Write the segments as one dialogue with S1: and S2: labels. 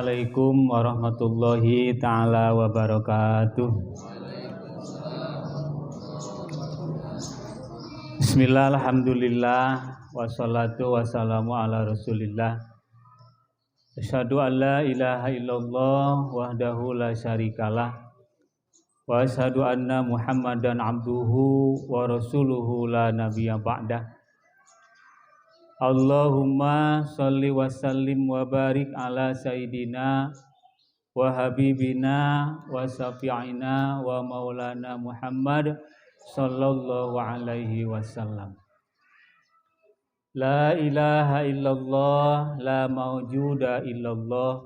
S1: Assalamualaikum warahmatullahi ta'ala wabarakatuh. Bismillah, alhamdulillah, wassalatu wassalamu ala rasulillah. Asyhadu an la ilaha illallah wahdahu la syarikalah, wa asyhadu anna muhammadan abduhu wa rasuluhu la nabiyya ba'dah. Allahumma sholli wa sallim wa barik ala sayyidina wa habibina wa syafi'ina wa maulana Muhammad sallallahu alaihi wasallam. La ilaha illallah, la mawjuda illallah,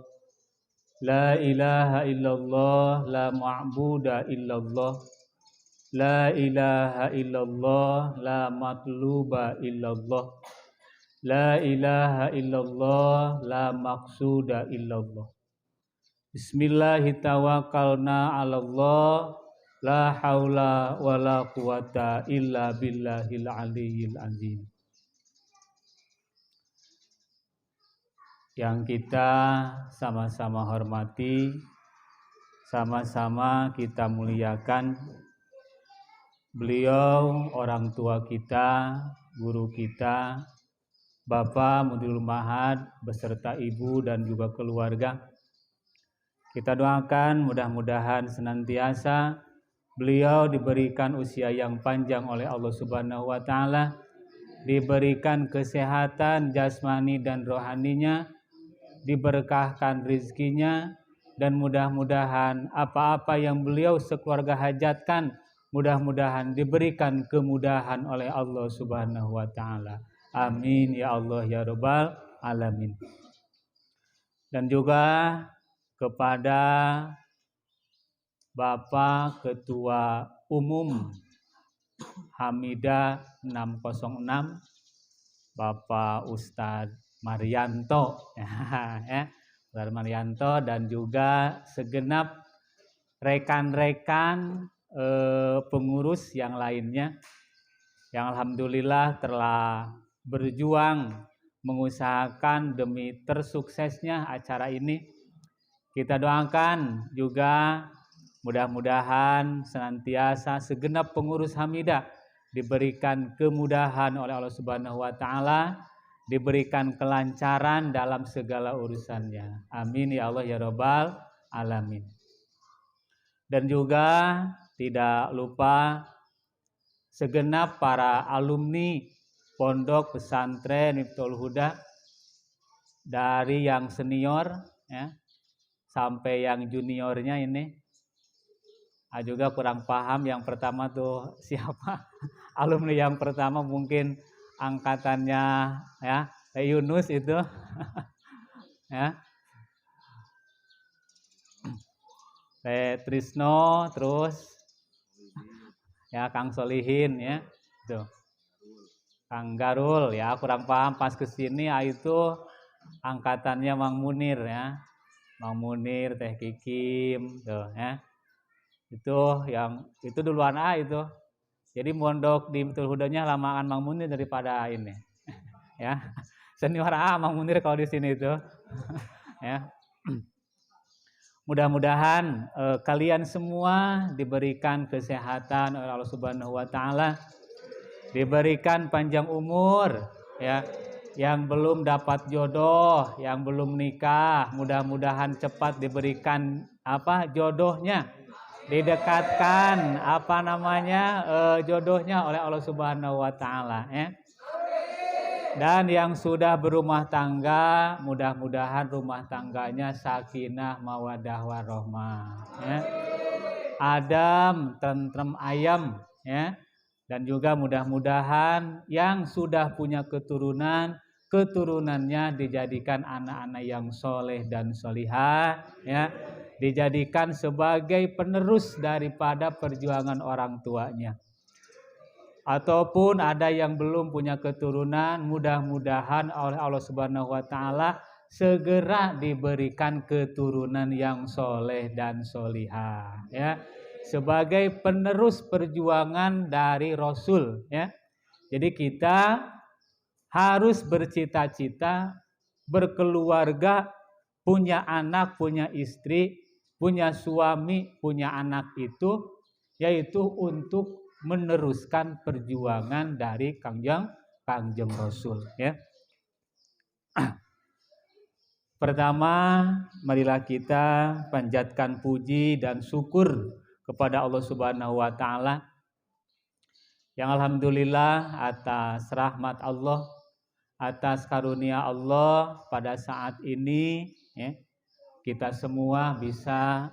S1: la ilaha illallah, la ma'buda illallah, la ilaha illallah, la matluba illallah, la ilaha illallah, la maqsuda illallah. Bismillahi tawakkalna 'alallah, la haula wala quwata illa billahil aliyyil azim. Yang kita sama-sama hormati, sama-sama kita muliakan beliau, orang tua kita, guru kita, Bapak Mudirul Ma'had beserta ibu dan juga keluarga. Kita doakan mudah-mudahan senantiasa beliau diberikan usia yang panjang oleh Allah Subhanahu wa taala, diberikan kesehatan jasmani dan rohaninya, diberkahkan rizkinya, dan mudah-mudahan apa-apa yang beliau sekeluarga hajatkan mudah-mudahan diberikan kemudahan oleh Allah Subhanahu wa taala. Amin ya Allah ya Rabbal alamin. Dan juga kepada Bapak Ketua Umum Hamidah 606, Bapak Ustadz Marianto ya, Ustadz Marianto, dan juga segenap rekan-rekan pengurus yang lainnya yang alhamdulillah telah berjuang mengusahakan demi tersuksesnya acara ini. Kita doakan juga mudah-mudahan senantiasa segenap pengurus Hamidah diberikan kemudahan oleh Allah Subhanahu wa taala, diberikan kelancaran dalam segala urusannya. Amin ya Allah ya Rabbal alamin. Dan juga tidak lupa segenap para alumni Pondok Pesantren Miftahul Huda, dari yang senior ya sampai yang juniornya ini. Juga kurang paham yang pertama tuh siapa alumni yang pertama, mungkin angkatannya ya Yunus itu ya, Trisno, terus ya Kang Solihin ya tuh, Kang Garul ya, kurang paham pas kesini itu angkatannya Mang Munir ya, Mang Munir, Teh Kikim tuh ya. Itu yang itu duluan itu. Jadi mondok di Miftahul Hudanya lamaan Mang Munir daripada ini. Ya. Senior Mang Munir kalau di sini itu. Ya. Mudah-mudahan kalian semua diberikan kesehatan oleh Allah Subhanahu wa taala, diberikan panjang umur ya. Yang belum dapat jodoh, yang belum nikah, mudah-mudahan cepat diberikan jodohnya, didekatkan jodohnya oleh Allah Subhanahu wa taala ya. Dan yang sudah berumah tangga, mudah-mudahan rumah tangganya sakinah mawaddah warahmah ya. Adem, tentrem, ayam ya. Dan juga mudah-mudahan yang sudah punya keturunannya dijadikan anak-anak yang soleh dan solihah ya, dijadikan sebagai penerus daripada perjuangan orang tuanya. Ataupun ada yang belum punya keturunan, mudah-mudahan oleh Allah Subhanahu wa taala segera diberikan keturunan yang soleh dan solihah ya, sebagai penerus perjuangan dari Rasul ya. Jadi kita harus bercita-cita berkeluarga punya anak, punya istri, punya suami, punya anak itu yaitu untuk meneruskan perjuangan dari Kangjeng Rasul ya. Pertama, marilah kita panjatkan puji dan syukur kepada Allah Subhanahu wa taala yang alhamdulillah atas rahmat Allah, atas karunia Allah pada saat ini ya, kita semua bisa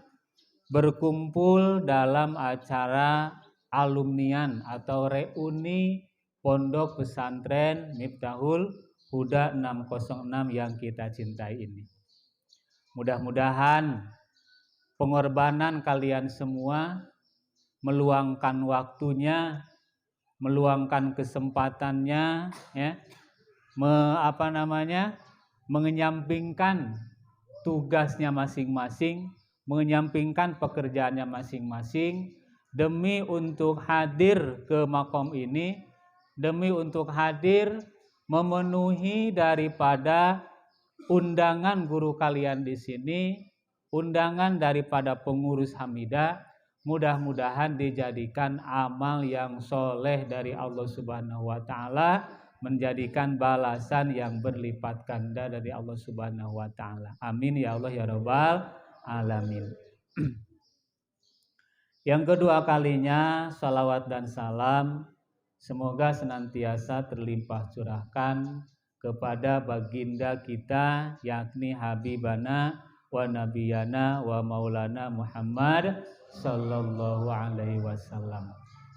S1: berkumpul dalam acara alumnian atau reuni Pondok Pesantren Miftahul Huda 606 yang kita cintai ini. Mudah-mudahan pengorbanan kalian semua, meluangkan waktunya, meluangkan kesempatannya ya, menyampingkan tugasnya masing-masing, menyampingkan pekerjaannya masing-masing demi untuk hadir ke makom ini, demi untuk hadir memenuhi daripada undangan guru kalian di sini, undangan daripada pengurus Hamidah. Mudah-mudahan dijadikan amal yang soleh dari Allah Subhanahu wa taala, menjadikan balasan yang berlipat ganda dari Allah Subhanahu wa taala. Amin ya Allah ya Rabbal alamin. Yang kedua kalinya salawat dan salam semoga senantiasa terlimpah curahkan kepada baginda kita yakni Habibana wa Nabiyana wa Maulana Muhammad sallallahu alaihi wasallam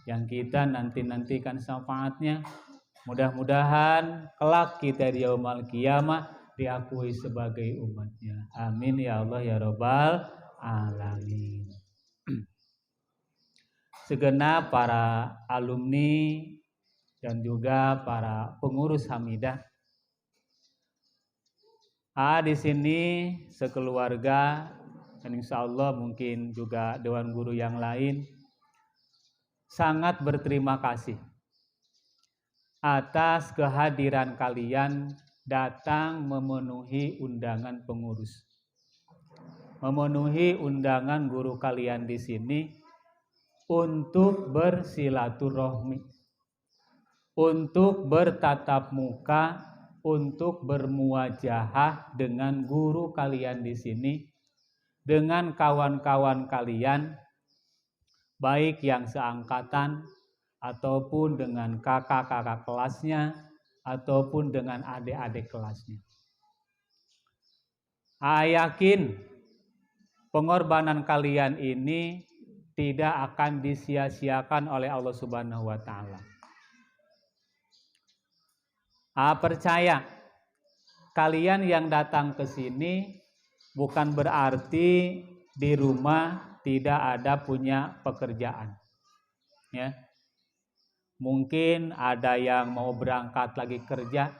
S1: yang kita nantikan syafaatnya. Mudah-mudahan kelak kita di yaumul qiyamah diakui sebagai umatnya. Amin ya Allah ya Rabbal alamin. Segenap para alumni dan juga para pengurus Hamidah. Di sini sekeluarga dan insya Allah mungkin juga dewan guru yang lain sangat berterima kasih atas kehadiran kalian datang memenuhi undangan pengurus, memenuhi undangan guru kalian di sini untuk bersilaturahmi, untuk bertatap muka, untuk bermuajahah dengan guru kalian di sini, dengan kawan-kawan kalian, baik yang seangkatan ataupun dengan kakak-kakak kelasnya ataupun dengan adik-adik kelasnya. Yakin pengorbanan kalian ini tidak akan disia-siakan oleh Allah Subhanahu wa taala. Percaya kalian yang datang ke sini bukan berarti di rumah tidak ada punya pekerjaan. Ya. Mungkin ada yang mau berangkat lagi kerja,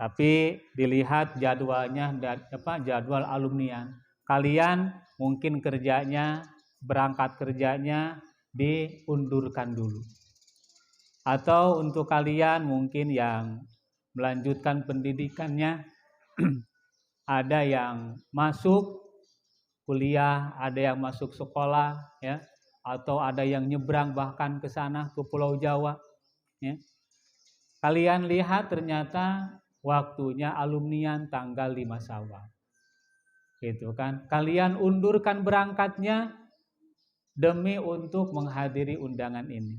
S1: tapi dilihat jadwalnya, jadwal alumnian. Kalian mungkin berangkat kerjanya diundurkan dulu. Atau untuk kalian mungkin yang melanjutkan pendidikannya, ada yang masuk kuliah, ada yang masuk sekolah, ya, atau ada yang nyebrang bahkan ke sana ke Pulau Jawa. Ya. Kalian lihat ternyata waktunya alumnian tanggal 5 Syawal. Gitu kan? Kalian undurkan berangkatnya demi untuk menghadiri undangan ini.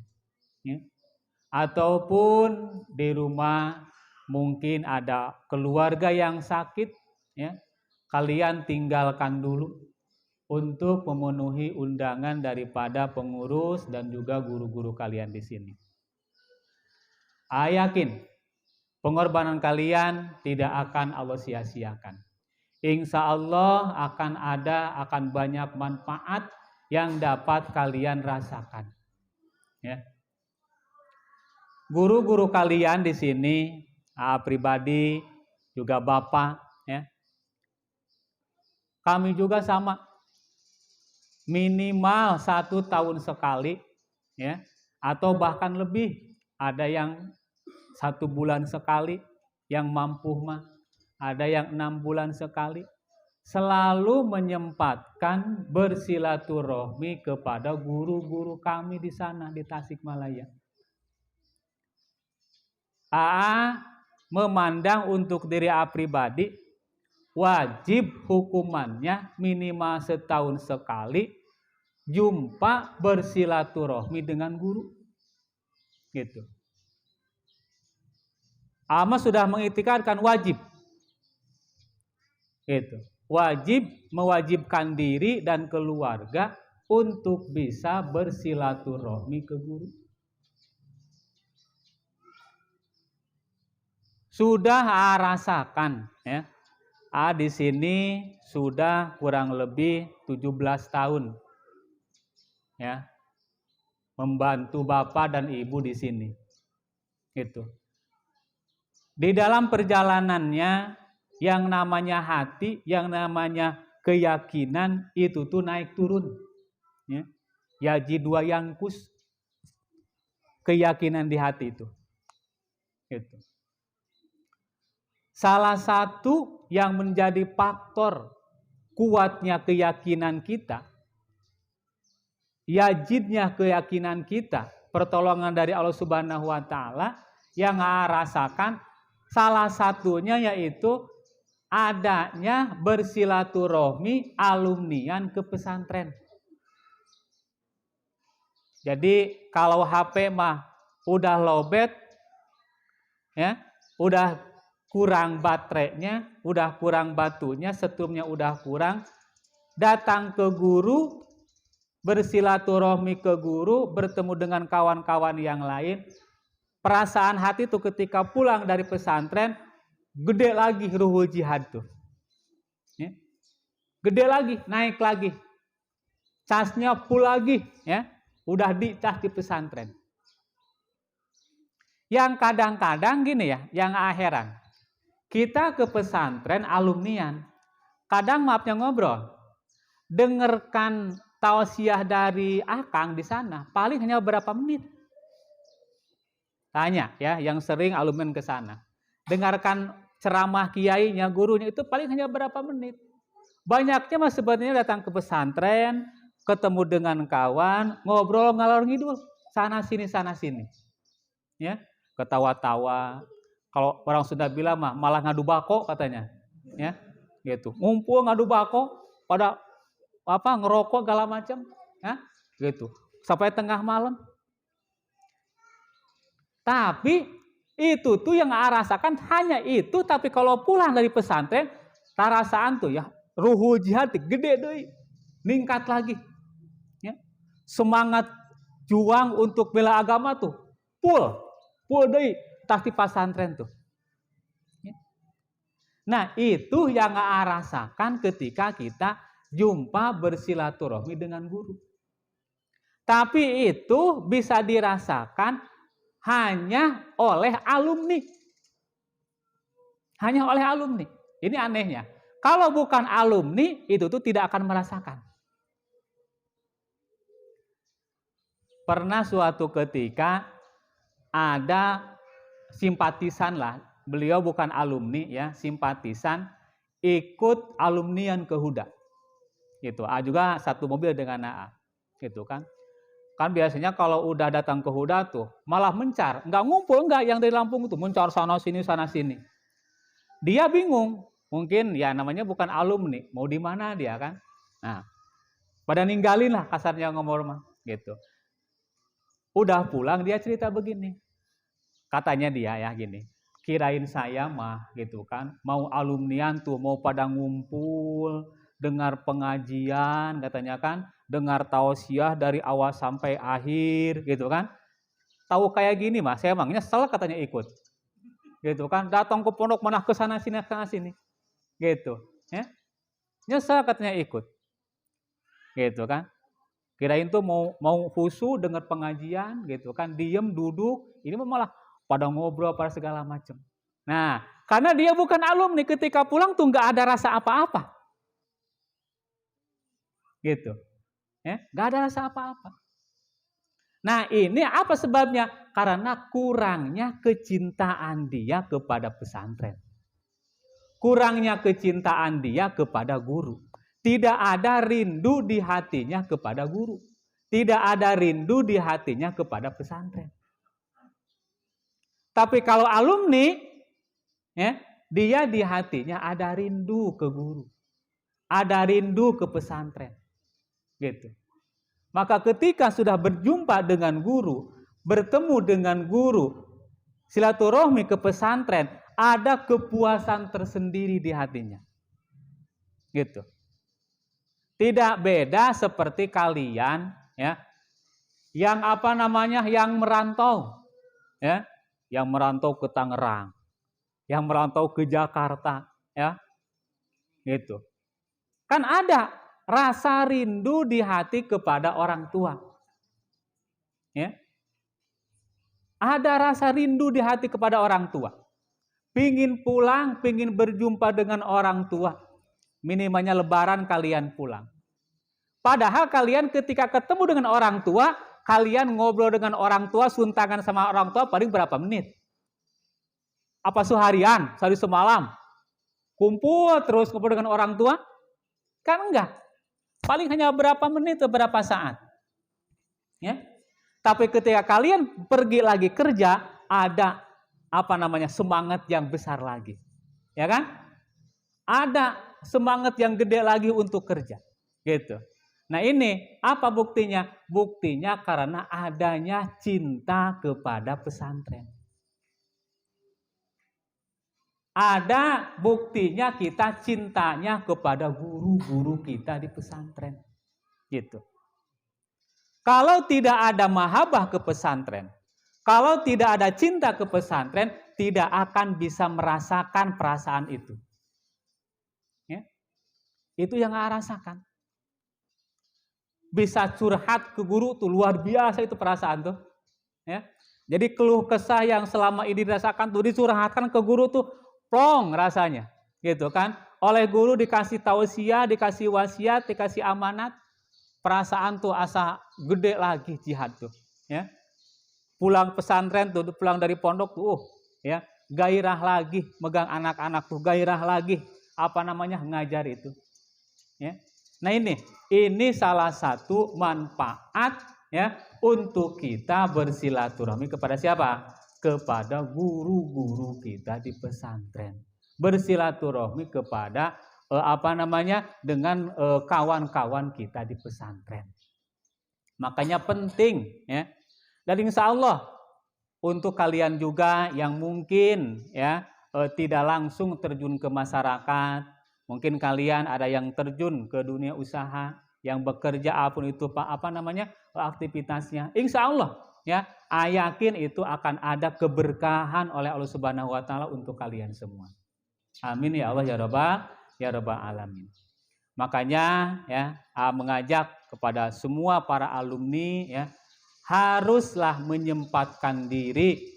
S1: Ya. Ataupun di rumah mungkin ada keluarga yang sakit, ya, kalian tinggalkan dulu untuk memenuhi undangan daripada pengurus dan juga guru-guru kalian di sini. Yakin pengorbanan kalian tidak akan Allah sia-siakan. Insya Allah akan banyak manfaat yang dapat kalian rasakan. Ya. Guru-guru kalian di sini, pribadi juga Bapak, ya. Kami juga sama, minimal 1 tahun sekali, ya, atau bahkan lebih. Ada yang 1 bulan sekali yang mampu mah. ada yang 6 bulan sekali, selalu menyempatkan bersilaturahmi kepada guru-guru kami di sana di Tasikmalaya. AA memandang untuk diri AA pribadi, wajib hukumannya minimal setahun sekali jumpa bersilaturahmi dengan guru. Gitu. AA sudah mengiktikadkan wajib. Gitu. Wajib mewajibkan diri dan keluarga untuk bisa bersilaturahmi ke guru. Sudah rasakan ya. Di sini sudah kurang lebih 17 tahun. Ya. Membantu Bapak dan Ibu di sini. Gitu. Di dalam perjalanannya yang namanya hati, yang namanya keyakinan itu tuh naik turun. Ya. Yaji dua yangkus. Keyakinan di hati itu. Gitu. Salah satu yang menjadi faktor kuatnya keyakinan kita, yajidnya keyakinan kita, pertolongan dari Allah Subhanahu wa Ta'ala, yang rasakan salah satunya yaitu adanya bersilaturahmi alumnian ke pesantren. Jadi kalau HP mah udah lowbat, ya, udah kurang baterainya, udah kurang batunya, setumnya udah kurang, datang ke guru, bersilaturahmi ke guru, bertemu dengan kawan-kawan yang lain, perasaan hati tuh ketika pulang dari pesantren, gede lagi ruhul jihad tuh. Ya. Gede lagi, naik lagi. Casnya full lagi, ya. Udah dicas di pesantren. Yang kadang-kadang gini ya, yang heran. Kita ke pesantren alumnian, kadang maafnya ngobrol, dengarkan tausiah dari akang di sana, paling hanya berapa menit. Tanya ya, yang sering alumnian ke sana, dengarkan ceramah kiainya, gurunya itu paling hanya berapa menit. Banyaknya mas sebenarnya datang ke pesantren, ketemu dengan kawan, ngobrol ngalor ngidul, sana sini, ya, ketawa-tawa. Kalau orang Sunda bilang mah malah ngadu bako katanya, ya, gitu. Ngumpul ngadu bako, pada ngerokok segala macam, ya, gitu. Sampai tengah malam. Tapi itu tuh yang rasakan hanya itu. Tapi kalau pulang dari pesantren, tarasaan tuh ya ruhul jihad gede deh, ningkat lagi. Ya. Semangat juang untuk bela agama tuh full deh. Tas di pesantren tuh. Nah itu yang rasakan ketika kita jumpa bersilaturahmi dengan guru. Tapi itu bisa dirasakan hanya oleh alumni. Hanya oleh alumni. Ini anehnya. Kalau bukan alumni itu tuh tidak akan merasakan. Pernah suatu ketika ada simpatisan lah, beliau bukan alumni ya, simpatisan ikut alumnian ke Huda. Gitu. Juga satu mobil dengan AA. Gitu kan. Kan biasanya kalau udah datang ke Huda tuh malah mencar, enggak ngumpul enggak yang dari Lampung tuh, mencar sana sini. Dia bingung, mungkin ya namanya bukan alumni, mau di mana dia kan. Nah, pada ninggalin lah kasarnya ngomong mah, gitu. Udah pulang dia cerita begini. Katanya dia ya gini, kirain saya mah gitu kan, mau alumnian tuh mau pada ngumpul, dengar pengajian katanya kan, dengar tausiah dari awal sampai akhir gitu kan. Tahu kayak gini mah, saya emang nyesel katanya ikut. Gitu kan, datang ke pondok mana ke sana sini. Gitu, ya. Nyesel katanya ikut. Gitu kan. Kirain tuh mau khusyuk dengar pengajian gitu kan, diem duduk, ini malah pada ngobrol pada segala macam. Nah, karena dia bukan alumni, ketika pulang tuh nggak ada rasa apa-apa, gitu, ya, nggak ada rasa apa-apa. Nah, ini apa sebabnya? Karena kurangnya kecintaan dia kepada pesantren, kurangnya kecintaan dia kepada guru. Tidak ada rindu di hatinya kepada guru. Tidak ada rindu di hatinya kepada pesantren. Tapi kalau alumni, ya, dia di hatinya ada rindu ke guru. Ada rindu ke pesantren. Gitu. Maka ketika sudah berjumpa dengan guru, bertemu dengan guru, silaturahmi ke pesantren, ada kepuasan tersendiri di hatinya. Gitu. Tidak beda seperti kalian, ya, yang yang merantau, ya, yang merantau ke Tangerang, yang merantau ke Jakarta, ya, gitu. Kan ada rasa rindu di hati kepada orang tua, ya. Ada rasa rindu di hati kepada orang tua. Pingin pulang, pingin berjumpa dengan orang tua. Minimalnya lebaran kalian pulang. Padahal kalian ketika ketemu dengan orang tua, kalian ngobrol dengan orang tua, suntangan sama orang tua paling berapa menit? Apa seharian, sehari semalam? Kumpul terus ngobrol dengan orang tua? Kan enggak. Paling hanya berapa menit atau berapa saat. Ya. Tapi ketika kalian pergi lagi kerja, ada semangat yang besar lagi. Ya kan? Ada semangat yang gede lagi untuk kerja. Gitu. Nah ini apa buktinya? Buktinya karena adanya cinta kepada pesantren. Ada buktinya kita cintanya kepada guru-guru kita di pesantren. Gitu. Kalau tidak ada mahabbah ke pesantren, kalau tidak ada cinta ke pesantren, tidak akan bisa merasakan perasaan itu. Ya. Itu yang saya rasakan. Bisa curhat ke guru tuh luar biasa itu perasaan tuh. Ya. Jadi keluh kesah yang selama ini dirasakan tuh dicurhatkan ke guru tuh plong rasanya. Gitu kan. Oleh guru dikasih tausiah, dikasih wasiat, dikasih amanat. Perasaan tuh asa gede lagi jihad tuh, ya. Pulang pesantren tuh, pulang dari pondok tuh, ya, gairah lagi megang anak-anak tuh, gairah lagi ngajar itu, ya. Nah ini salah satu manfaat, ya, untuk kita bersilaturahmi kepada siapa? Kepada guru-guru kita di pesantren. Bersilaturahmi kepada dengan kawan-kawan kita di pesantren. Makanya penting, ya. Dan insya Allah untuk kalian juga yang mungkin ya tidak langsung terjun ke masyarakat, mungkin kalian ada yang terjun ke dunia usaha, yang bekerja apapun itu aktivitasnya. Insya Allah ya, yakin itu akan ada keberkahan oleh Allah Subhanahu Wa Taala untuk kalian semua. Amin ya Allah ya Rabbal Alamin. Makanya ya mengajak kepada semua para alumni ya haruslah menyempatkan diri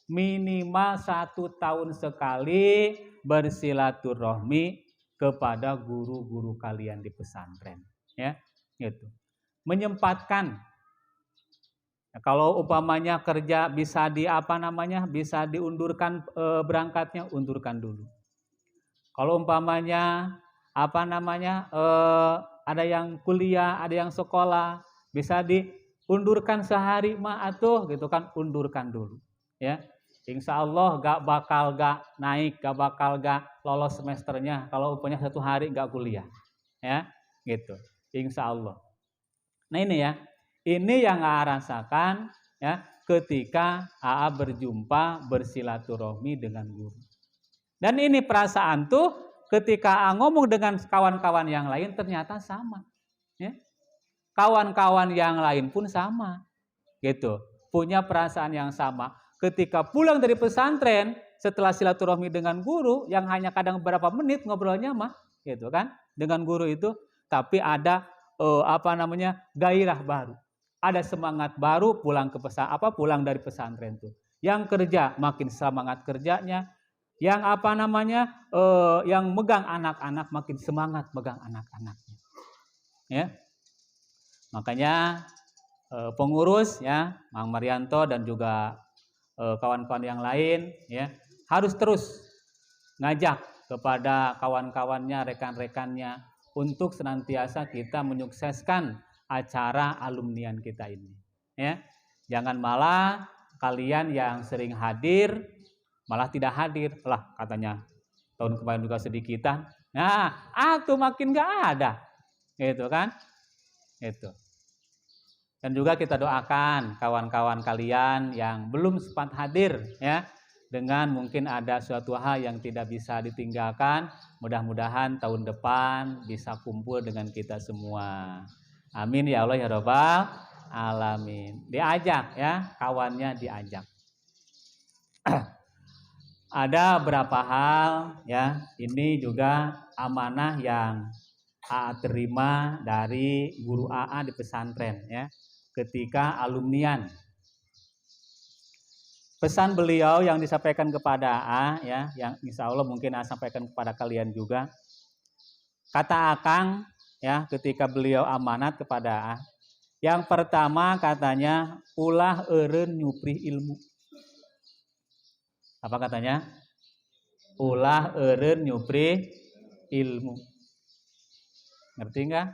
S1: minimal 1 tahun sekali bersilaturahmi kepada guru-guru kalian di pesantren ya gitu. Menyempatkan. Nah, kalau umpamanya kerja bisa bisa diundurkan berangkatnya, undurkan dulu. Kalau umpamanya ada yang kuliah, ada yang sekolah, bisa diundurkan sehari atuh gitu kan, undurkan dulu. Ya, insya Allah gak bakal naik, gak bakal lolos semesternya kalau umpamanya 1 hari gak kuliah. Ya, gitu. Insya Allah. Nah ini yang AA rasakan ya ketika AA berjumpa bersilaturahmi dengan guru. Dan ini perasaan tuh ketika ngomong dengan kawan-kawan yang lain ternyata sama. Ya. Kawan-kawan yang lain pun sama. Gitu. Punya perasaan yang sama. Ketika pulang dari pesantren setelah silaturahmi dengan guru yang hanya kadang beberapa menit ngobrolnya gitu kan dengan guru itu, tapi ada gairah baru. Ada semangat baru pulang dari pesantren tuh. Yang kerja makin semangat kerjanya. Yang yang megang anak-anak makin semangat megang anak-anaknya. Ya. Makanya pengurus ya, Mang Marianto dan juga kawan-kawan yang lain ya, harus terus ngajak kepada kawan-kawannya, rekan-rekannya untuk senantiasa kita menyukseskan acara alumnian kita ini. Ya, jangan malah kalian yang sering hadir malah tidak hadir. Lah katanya tahun kemarin juga sedikitan. Nah, atau makin nggak ada, gitu kan? Itu. Dan juga kita doakan kawan-kawan kalian yang belum sempat hadir, ya, dengan mungkin ada suatu hal yang tidak bisa ditinggalkan. Mudah-mudahan tahun depan bisa kumpul dengan kita semua. Amin ya Allah ya Rabbal alamin. Diajak ya, kawannya diajak. Ada beberapa hal ya, ini juga amanah yang AA terima dari guru AA di pesantren ya, ketika alumnian. Pesan beliau yang disampaikan kepada AA ya, yang insya Allah mungkin AA sampaikan kepada kalian juga. Kata Akang ya, ketika beliau amanat kepada AA, yang pertama katanya ulah eureun nyupri ilmu. Apa katanya? Ulah eureun nyupri ilmu. Ngerti enggak?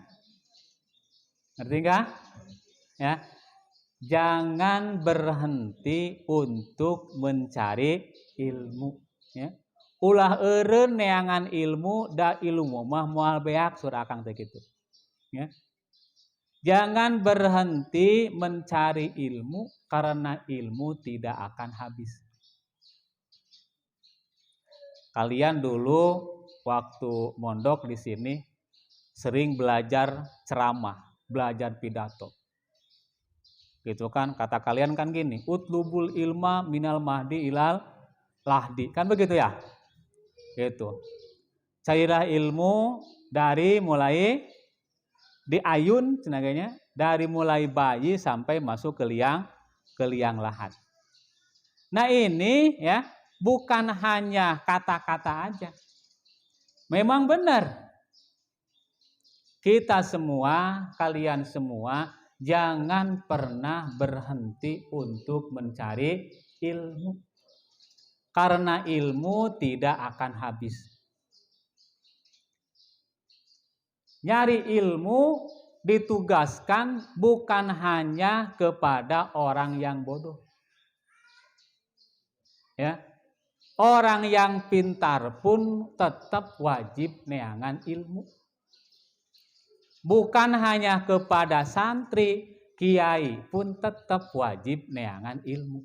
S1: Ngerti enggak? Ya. Jangan berhenti untuk mencari ilmu, ya. Ulah eureun neangan ilmu da ilmu mah moal beak surah Akang teh kitu. Ya. Jangan berhenti mencari ilmu karena ilmu tidak akan habis. Kalian dulu waktu mondok di sini sering belajar ceramah, belajar pidato. Gitu kan, kata kalian kan gini, utlubul ilma minal mahdi ilal lahdi. Kan begitu ya? Gitu. Cairah ilmu dari mulai di ayun cenaganya, dari mulai bayi sampai masuk ke liang lahat. Nah ini ya, bukan hanya kata-kata aja. Memang benar. Kita semua, kalian semua, jangan pernah berhenti untuk mencari ilmu. Karena ilmu tidak akan habis. Nyari ilmu ditugaskan bukan hanya kepada orang yang bodoh. Ya. Orang yang pintar pun tetap wajib neangan ilmu. Bukan hanya kepada santri, kiai pun tetap wajib neangan ilmu.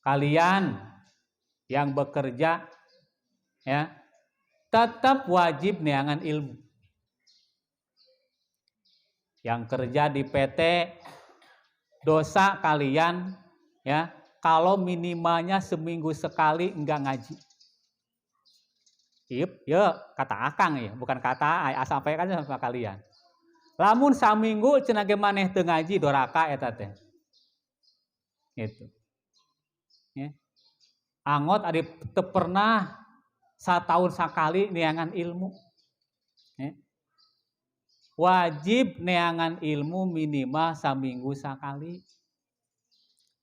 S1: Kalian yang bekerja ya, tetap wajib neangan ilmu. Yang kerja di PT, dosa kalian ya, kalau minimalnya seminggu sekali enggak ngaji. Ya kata Akang ya, bukan kata Ayah sampaikan sama kalian. Lamun saminggu cenah ge maneh teu ngaji doraka eta teh. Gitu. Ya. Angot adi teu pernah satahun sakali neangan ilmu. Ya. Wajib neangan ilmu minimal saminggu sakali.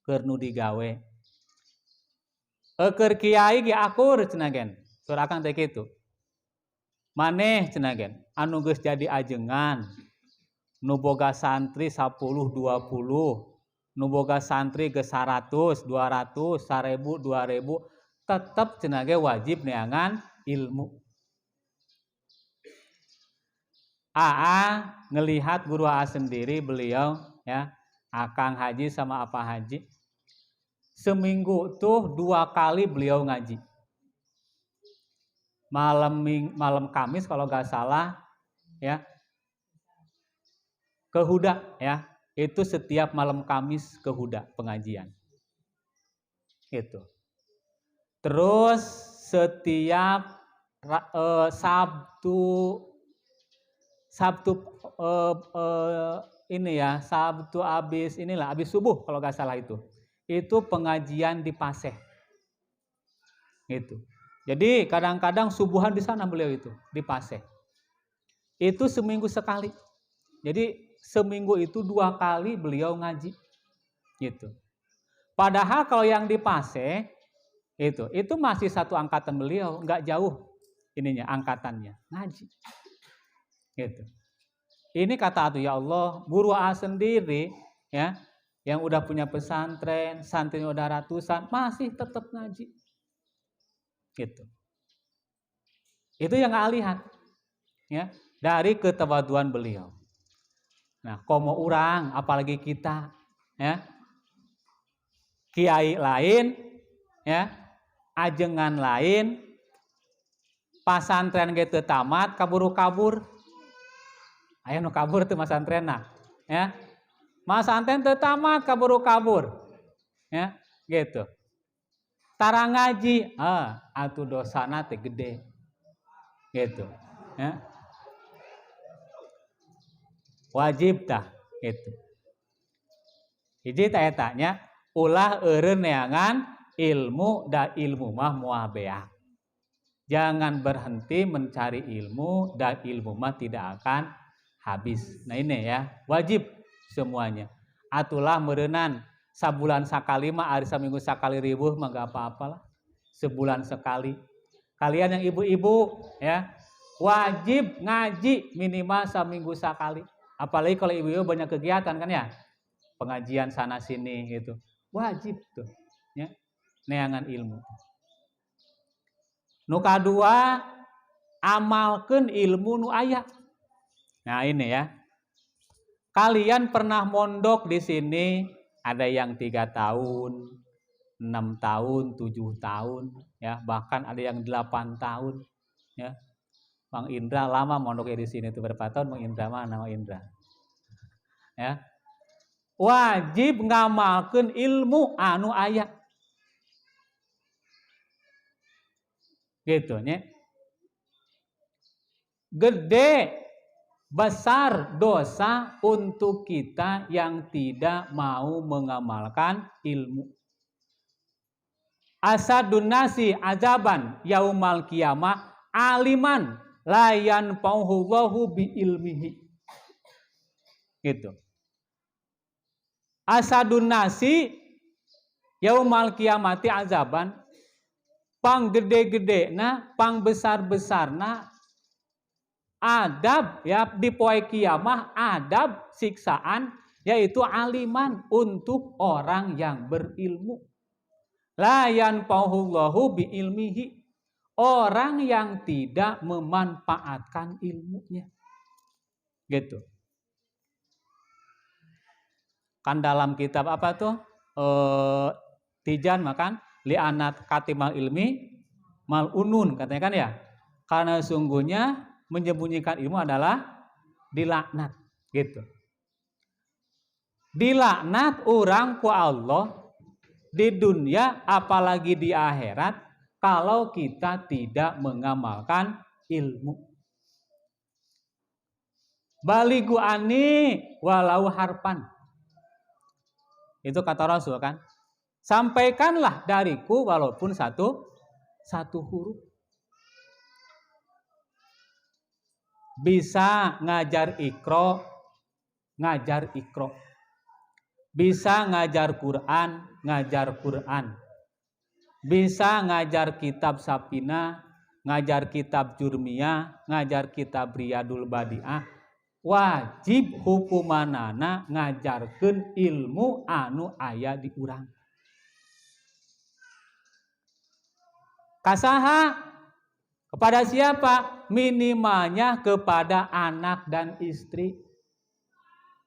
S1: Keur nu digawe. Keur kiai ge akur cenah gen. Surah Akang teh kitu. Maneh cenah gen anu geus jadi ajengan, nu boga santri 10 20, nu boga santri geus 100 200 1000 2000, tetep cenah ge wajib neangan ilmu. AA ngelihat guru AA sendiri, beliau ya, Akang Haji sama Apa Haji, seminggu tuh 2 kali beliau ngaji. Malam Kamis kalau nggak salah ya, ke Huda ya, itu setiap malam Kamis ke Huda pengajian itu. Terus setiap Sabtu ini ya, Sabtu habis subuh kalau nggak salah itu pengajian di Paseh itu. Jadi kadang-kadang subuhan di sana beliau itu di Paseh. Itu seminggu sekali. Jadi seminggu itu 2 kali beliau ngaji. Gitu. Padahal kalau yang di Paseh Itu masih satu angkatan beliau, nggak jauh ininya angkatannya ngaji. Gitu. Ini kata atuh, ya Allah, guru A sendiri ya, yang udah punya pesantren, santrinya udah ratusan, masih tetap ngaji. Gitu. Itu yang A lihat ya, dari ketawaduan beliau. Nah, komo orang, apalagi kita ya, kiai lain ya, ajengan lain, pasantren gitu tamat, kabur-kabur. Ayo nu kabur tuh masantren nah, ya. Masantren teu tamat kabur-kabur. Ya, gitu. Tara ngaji, atuh dosana teh gede. Gitu, ya. Wajib tah gitu. Hiji tah etanya ulah eureun neangan ilmu da ilmu mah moal beak. Jangan berhenti mencari ilmu dan ilmu mah tidak akan habis. Nah ini ya, wajib semuanya. Atulah merenang sabulan sakali mah ari saminggu sakali ribuh mah gak apa-apalah. Sebulan sekali. Kalian yang ibu-ibu ya, wajib ngaji minimal seminggu sekali. Apalagi kalau ibu-ibu banyak kegiatan kan ya. Pengajian sana sini gitu. Wajib tuh ya. Neangan ilmu. Nu kadua, amalkeun ilmu nu aya. Nah ini ya. Kalian pernah mondok di sini, ada yang 3 tahun, 6 tahun, 7 tahun, ya, bahkan ada yang 8 tahun, ya. Bang Indra lama mondoknya di sini itu berapa tahun? Bang Indra mana? Bang Indra. Ya. Wajib ngamalkeun ilmu anu aya. Gitu nya. Gede besar dosa untuk kita yang tidak mau mengamalkan ilmu. Asadun nasi azaban yaumal qiyamah aliman layan pauhullahu bi ilmihi. Gitu. Asadun nasi yaumal qiyamati azaban, pang gede-gedena, pang besar-besarna adab ya di poe kiamah, adab siksaan yaitu aliman untuk orang yang berilmu. La yanfa'uhullahu bi ilmihi, orang yang tidak memanfaatkan ilmunya. Gitu. Kan dalam kitab apa tuh? Tijan makan li'anat katimal ilmi mal unun katanya kan ya. Karena sungguhnya menyembunyikan ilmu adalah dilaknat gitu. Dilaknat orang ku Allah di dunia apalagi di akhirat kalau kita tidak mengamalkan ilmu. Baligu ani walau harpan. Itu kata Rasul kan. Sampaikanlah dariku walaupun satu huruf. Bisa ngajar ikro, ngajar ikro. Bisa ngajar Quran, ngajar Quran. Bisa ngajar kitab Sapina, ngajar kitab Jurmiyah, ngajar kitab Riyadul Badi'ah. Wajib hukumanana ngajarkeun ilmu anu aya di urang. Kasaha? Kepada siapa? Minimalnya kepada anak dan istri.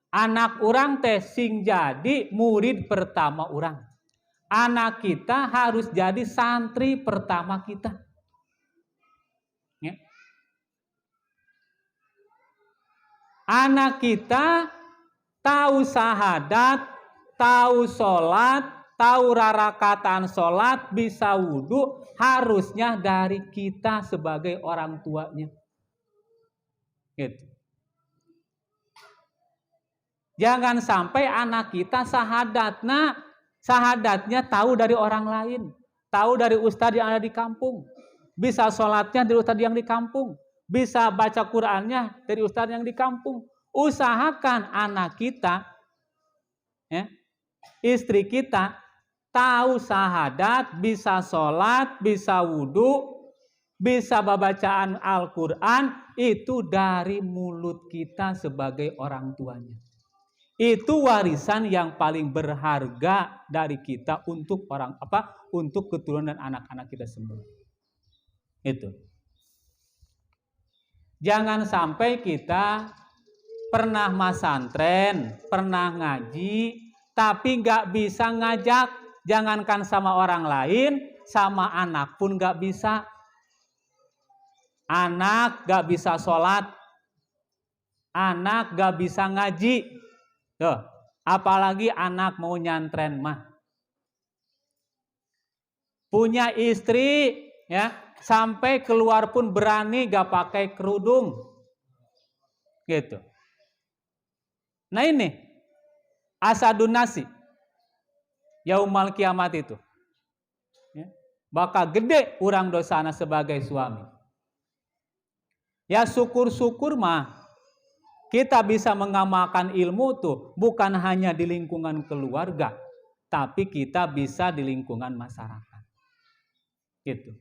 S1: Anak orang teh sing jadi murid pertama orang. Anak kita harus jadi santri pertama kita. Ya. Anak kita tahu syahadat, tahu sholat, tahu rakaatan sholat, bisa wudhu, harusnya dari kita sebagai orang tuanya. Gitu. Jangan sampai anak kita sahadatnya tahu dari orang lain, tahu dari ustadz yang ada di kampung, bisa sholatnya dari ustadz yang di kampung, bisa baca Qur'annya dari ustadz yang di kampung. Usahakan anak kita, ya, istri kita tahu syahadat, bisa sholat, bisa wudhu, bisa bacaan Al-Quran, itu dari mulut kita sebagai orang tuanya. Itu warisan yang paling berharga dari kita untuk untuk keturunan dan anak-anak kita semua. Itu. Jangan sampai kita pernah masantren, pernah ngaji, tapi nggak bisa ngajak. Jangankan sama orang lain, sama anak pun nggak bisa. Anak nggak bisa sholat, anak nggak bisa ngaji. Tuh, apalagi anak mau nyantren mah. Punya istri, ya, sampai keluar pun berani gak pakai kerudung. Gitu. Nah ini, asadun nasi. Yaumal kiamat itu. Ya, bakal gede urang dosana sebagai suami. Ya syukur-syukur mah kita bisa mengamalkan ilmu tuh bukan hanya di lingkungan keluarga, tapi kita bisa di lingkungan masyarakat. Gitu.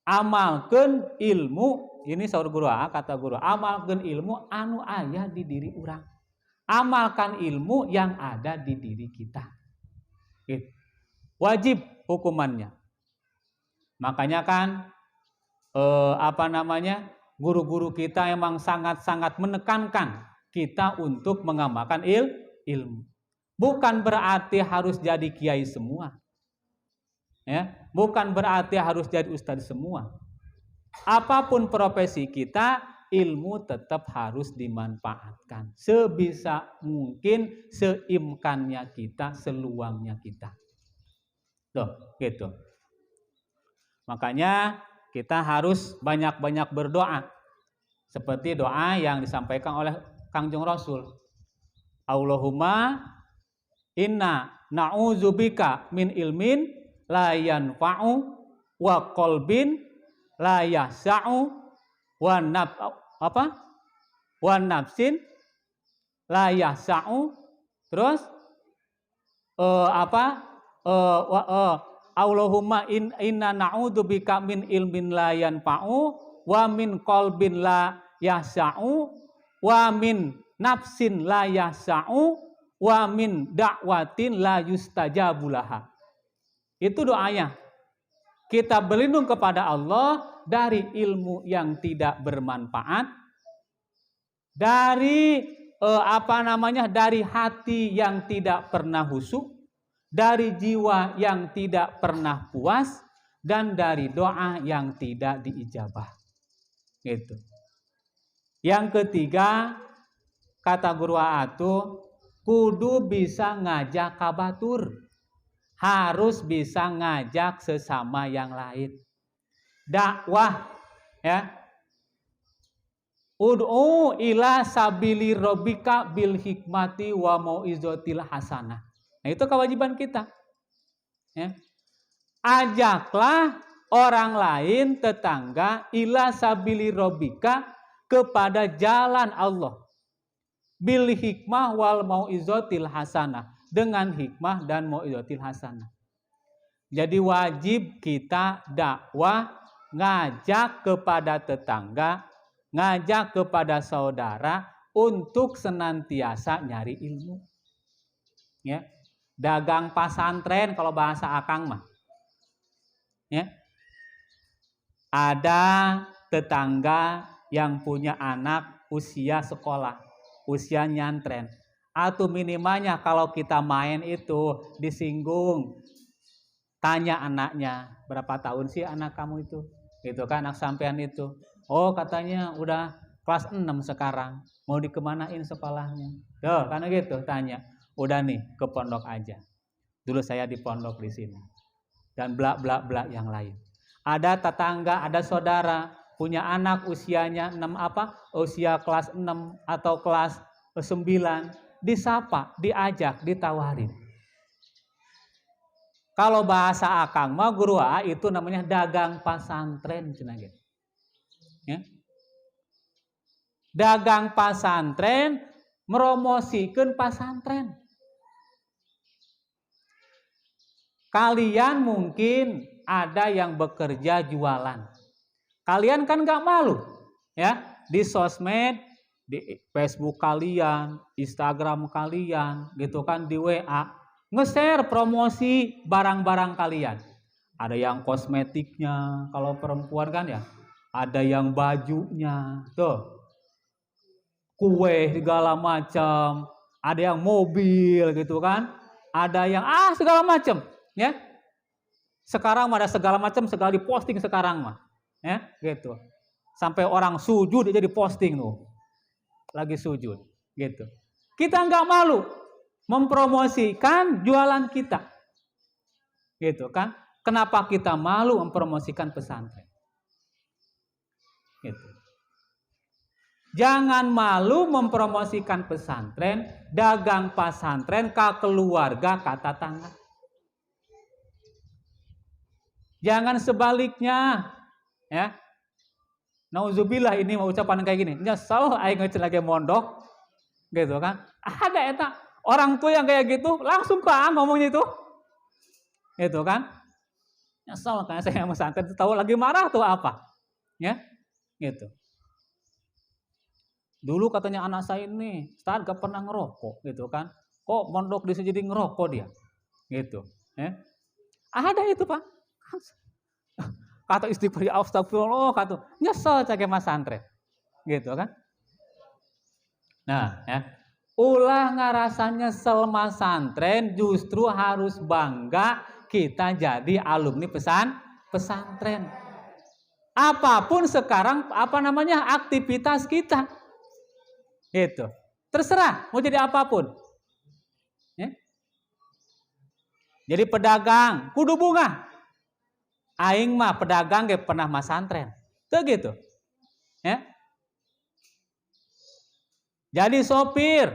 S1: Amalkeun ilmu, ini saur guru kata guru, amalkeun ilmu anu aya di diri urang. Amalkan ilmu yang ada di diri kita. Gitu. Wajib hukumannya. Makanya kan guru-guru kita emang sangat-sangat menekankan kita untuk mengamalkan ilmu. Bukan berarti harus jadi kiai semua. Ya, bukan berarti harus jadi ustadz semua. Apapun profesi kita, ilmu tetap harus dimanfaatkan sebisa mungkin, seimkannya kita, seluangnya kita. Tuh, gitu. Makanya kita harus banyak-banyak berdoa. Seperti doa yang disampaikan oleh Kangjeng Rasul. Allahumma inna na'udzubika min ilmin la yanfa'u wa qalbin la yahsa'u wa nafsin la yahsa'u. Terus Allahumma inna na'udzubika min ilmin la yanfa'u wa min qalbin la yahsa'u wa min nafsin la yahsa'u wa min da'watin la yustajabu laha. Itu doanya. Kita berlindung kepada Allah dari ilmu yang tidak bermanfaat, dari dari hati yang tidak pernah khusyuk, dari jiwa yang tidak pernah puas, dan dari doa yang tidak diijabah. Gitu. Yang ketiga, kata guru atu, kudu bisa ngajak kabatur. Harus bisa ngajak sesama yang lain. Dakwah, ya. Ud'u ila sabili rabbika bil hikmati wa mau'izatil hasanah. Nah, itu kewajiban kita. Ya. Ajaklah orang lain, tetangga, ila sabili rabbika, kepada jalan Allah. Bil hikmah wal mau'izatil hasanah. Dengan hikmah dan mau'izatil hasanah. Jadi wajib kita dakwah, ngajak kepada tetangga, ngajak kepada saudara untuk senantiasa nyari ilmu. Ya. Dagang pasantren kalau bahasa Akang mah. Ya. Ada tetangga yang punya anak usia sekolah, usia nyantren. Atau minimalnya kalau kita main itu disinggung, tanya anaknya, berapa tahun sih anak kamu itu? Gitu kan, anak sampean itu. Oh, katanya udah kelas 6 sekarang. Mau dikemanain sekolahnya? Tuh, karena gitu tanya. Udah nih, ke pondok aja. Dulu saya di pondok di sini. Dan bla bla bla yang lain. Ada tetangga, ada saudara punya anak usianya usia kelas 6 atau kelas 9. Disapa, diajak, ditawarin. Kalau bahasa Akang mah guru itu namanya dagang pasantren cenah gitu. Ya. Dagang pasantren meromosikeun pasantren. Kalian mungkin ada yang bekerja jualan. Kalian kan nggak malu, ya, di sosmed, di Facebook kalian, Instagram kalian, gitu kan, di WA, nge-share promosi barang-barang kalian. Ada yang kosmetiknya, kalau perempuan kan ya, ada yang bajunya, tuh, kue segala macam, ada yang mobil gitu kan, ada yang segala macam, ya. Sekarang ada segala macam, segala diposting sekarang mah, ya, gitu. Sampai orang sujud aja diposting tuh, lagi sujud, gitu. Kita nggak malu mempromosikan jualan kita, gitu kan? Kenapa kita malu mempromosikan pesantren? Gitu. Jangan malu mempromosikan pesantren, dagang pesantren ke keluarga, ke tetangga. Jangan sebaliknya, ya. Nauzubillah, ini mau ucapan kayak gini. Nyesel aing ngecil lagi mondok, gitu kan? Ada eta orang tua yang kayak gitu, langsung ngomongnya itu, gitu kan? Nyesel kan saya pesantren, tahu lagi marah tuh apa, ya, gitu. Dulu katanya anak saya ini, Ustaz gak pernah ngerokok, gitu kan? Kok mondok di sini jadi ngerokok dia, gitu, ya? Ada itu Pak. Kata istighfar, astagfirullah, kata nyesel cake mas santren, gitu kan? Nah, ya, ulah ngerasa nyesel mas santren, justru harus bangga kita jadi alumni pesantren. Apapun sekarang aktivitas kita, gitu. Terserah mau jadi apapun. Ya. Jadi pedagang, kudu bunga. Aing mah pedagang gak pernah mas santren. Tuh gitu. Ya. Jadi sopir,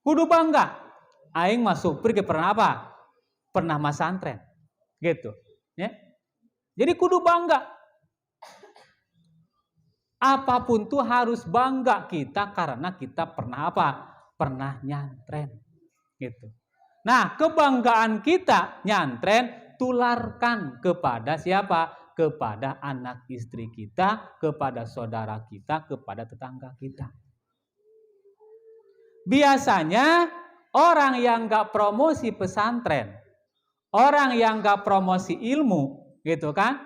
S1: kudu bangga. Aing mah sopir gak pernah apa? Pernah mas santren. Gitu. Ya. Jadi kudu bangga. Apapun tuh harus bangga kita karena kita pernah apa? Pernah nyantren. Gitu. Nah, kebanggaan kita nyantren tularkan kepada siapa? Kepada anak istri kita, kepada saudara kita, kepada tetangga kita. Biasanya orang yang gak promosi pesantren, orang yang gak promosi ilmu, gitu kan?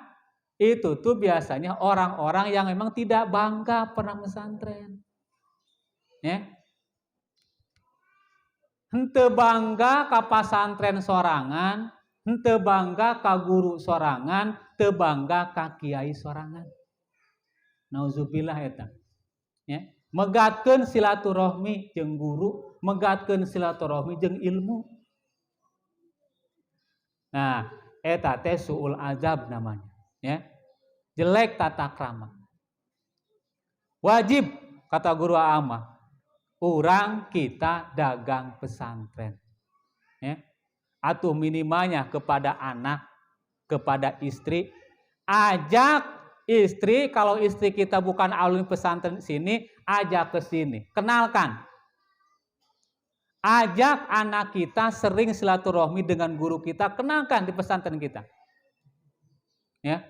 S1: Itu tuh biasanya orang-orang yang memang tidak bangga pernah pesantren. Ya. Henteu bangga ka pasantren sorangan, henteu bangga ka guru sorangan, teu bangga ka kiai sorangan. Nauzubillah eta. Ya, megatkeun silaturahmi jeung guru, megatkeun silaturahmi jeung ilmu. Nah, eta teh suul azab namanya, ya. Jelek tata krama. Wajib kata guru Amah, urang kita dagang pesantren, ya. Atau minimalnya kepada anak, kepada istri, ajak istri, kalau istri kita bukan alumni pesantren sini, ajak ke sini, kenalkan. Ajak anak kita sering silaturahmi dengan guru kita, kenalkan di pesantren kita. Ya.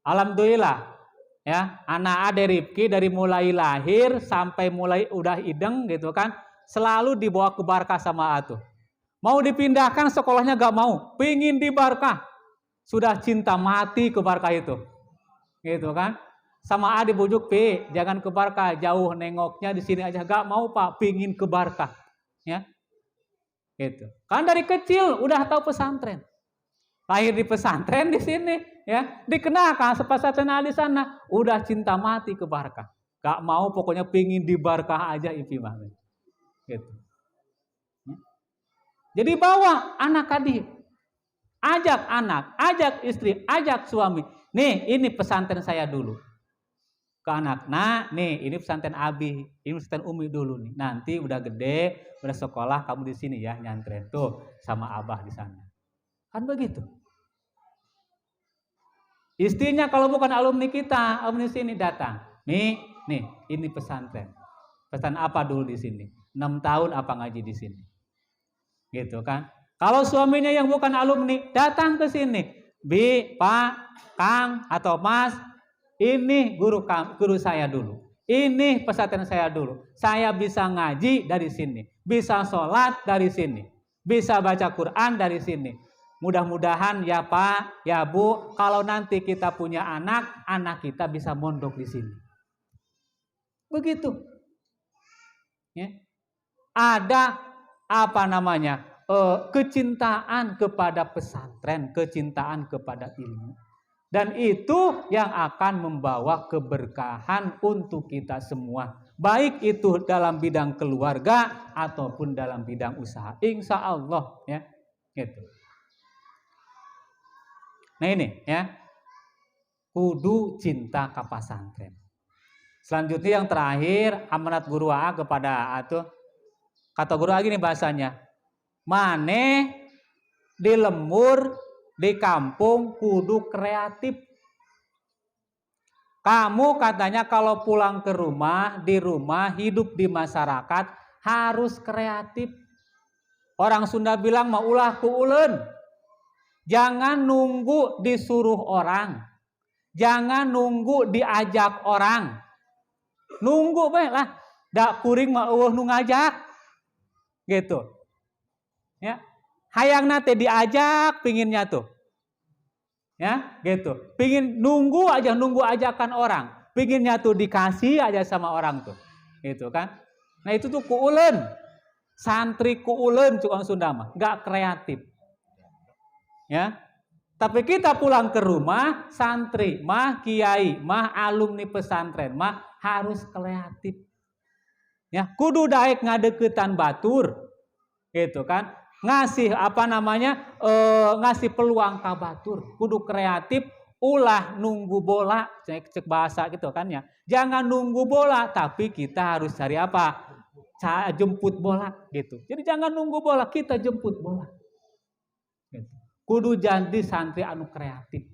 S1: Alhamdulillah, ya, anak Ade Rifki dari mulai lahir sampai mulai udah ideng gitu kan, selalu dibawa ke Barkah sama Atuh. Mau dipindahkan sekolahnya gak mau, pingin di Barkah, sudah cinta mati ke Barkah itu, gitu kan? Sama Ade bujuk, Pi, jangan ke Barkah, jauh nengoknya di sini aja, gak mau Pak, pingin ke Barkah, ya, gitu. Kan dari kecil udah tahu pesantren, lahir di pesantren di sini, ya, dikenalkan sepasantren di sana, udah cinta mati ke Barkah, gak mau pokoknya pingin di Barkah aja Ipi mah, gitu. Jadi bawa anak tadi, ajak anak, ajak istri, ajak suami. Nih, ini pesantren saya dulu. Ke anak, nah, nih, ini pesantren Abi, ini pesantren Umi dulu nih. Nanti udah gede, udah sekolah, kamu di sini ya, nyantren tuh sama Abah di sana. Kan begitu. Istrinya kalau bukan alumni kita, alumni sini datang. Nih, ini pesantren. Pesantren apa dulu di sini? 6 tahun apa ngaji di sini? Gitu kan? Kalau suaminya yang bukan alumni, datang ke sini. Bi, Pak, Kang, atau Mas, ini guru saya dulu. Ini pesantren saya dulu. Saya bisa ngaji dari sini. Bisa sholat dari sini. Bisa baca Quran dari sini. Mudah-mudahan ya Pak, ya Bu, kalau nanti kita punya anak, anak kita bisa mondok di sini. Begitu. Ya. Ada kecintaan kepada pesantren, kecintaan kepada ilmu. Dan itu yang akan membawa keberkahan untuk kita semua. Baik itu dalam bidang keluarga ataupun dalam bidang usaha. Insya Allah ya. Gitu. Nah ini ya. Kudu cinta ka pesantren. Selanjutnya yang terakhir, amanat guru AA kepada atuh. Kata guru lagi nih bahasanya. Mane di lembur di kampung kudu kreatif. Kamu katanya kalau pulang ke rumah, di rumah, hidup di masyarakat harus kreatif. Orang Sunda bilang mau ulah ku uleun. Jangan nunggu disuruh orang. Jangan nunggu diajak orang. Nunggu bae lah. Da kuring mah eueuh nu ngajak. Gitu. Ya. Hayangna teh diajak pinginnya tuh. Ya, gitu. Pingin nunggu ajakan orang. Pinginnya tuh dikasih aja sama orang tuh. Gitu kan. Nah itu tuh kuuleun. Santri kuuleun cukang Sunda mah, enggak kreatif. Ya. Tapi kita pulang ke rumah, santri mah, kiai mah, alumni pesantren mah harus kreatif. Ya, kudu daek ngadeukeutan batur. Gitu kan. Ngasih ngasih peluang ka batur. Kudu kreatif, ulah nunggu bola, cek bahasa gitu kan ya. Jangan nunggu bola, tapi kita harus cari apa? Jemput bola gitu. Jadi jangan nunggu bola, kita jemput bola. Gitu. Kudu jadi santri anu kreatif.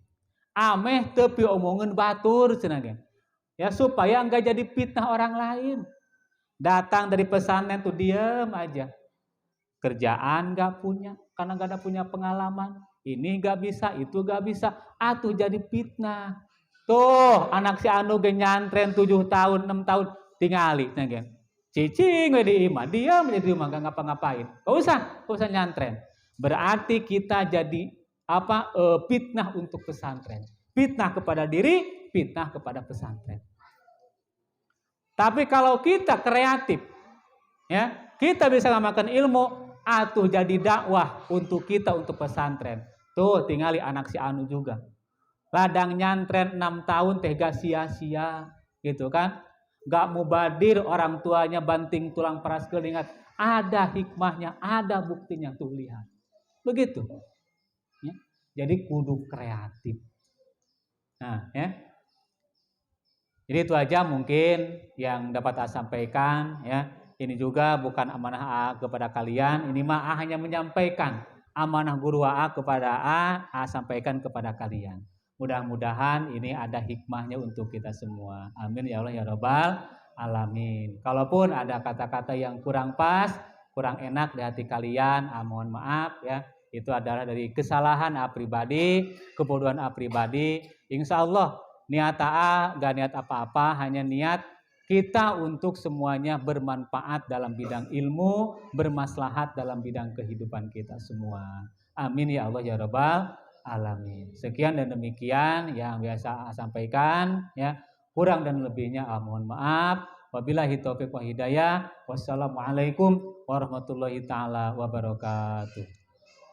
S1: Ameh tepi omongan batur cenah ge. Ya supaya enggak jadi fitnah orang lain. Datang dari pesantren tuh diam aja. Kerjaan enggak punya karena enggak ada punya pengalaman. Ini enggak bisa, itu enggak bisa. Atuh jadi fitnah. Tuh anak si anu ge nyantren 7 tahun, 6 tahun tingali cenah ge. Cicing we di imah, diam di rumah enggak ngapa-ngapain. Enggak usah nyantren. Berarti kita jadi fitnah untuk pesantren. Fitnah kepada diri, fitnah kepada pesantren. Tapi kalau kita kreatif, ya, kita bisa ngamalkan ilmu, atuh jadi dakwah untuk kita untuk pesantren. Tuh tinggali anak si anu juga. Ladang nyantren 6 tahun teh gak sia-sia, gitu kan? Gak mubadir orang tuanya banting tulang peras kelingat. Ada hikmahnya, ada buktinya tuh lihat. Begitu. Ya. Jadi kudu kreatif. Nah, ya. Jadi itu aja mungkin yang dapat saya sampaikan ya. Ini juga bukan amanah AA kepada kalian, ini mah AA hanya menyampaikan amanah guru AA kepada AA sampaikan kepada kalian. Mudah-mudahan ini ada hikmahnya untuk kita semua. Amin ya Allah ya Rabbal alamin. Kalaupun ada kata-kata yang kurang pas, kurang enak di hati kalian, mohon maaf ya. Itu adalah dari kesalahan A pribadi, kebodohan A pribadi. Insya Allah niat A gak niat apa-apa, hanya niat kita untuk semuanya bermanfaat dalam bidang ilmu, bermaslahat dalam bidang kehidupan kita semua. Amin ya Allah ya Rabbal alamin. Sekian dan demikian yang biasa A sampaikan ya. Kurang dan lebihnya mohon maaf. Wabillahi taufiq wa hidayah. Wassalamualaikum warahmatullahi taala wabarakatuh.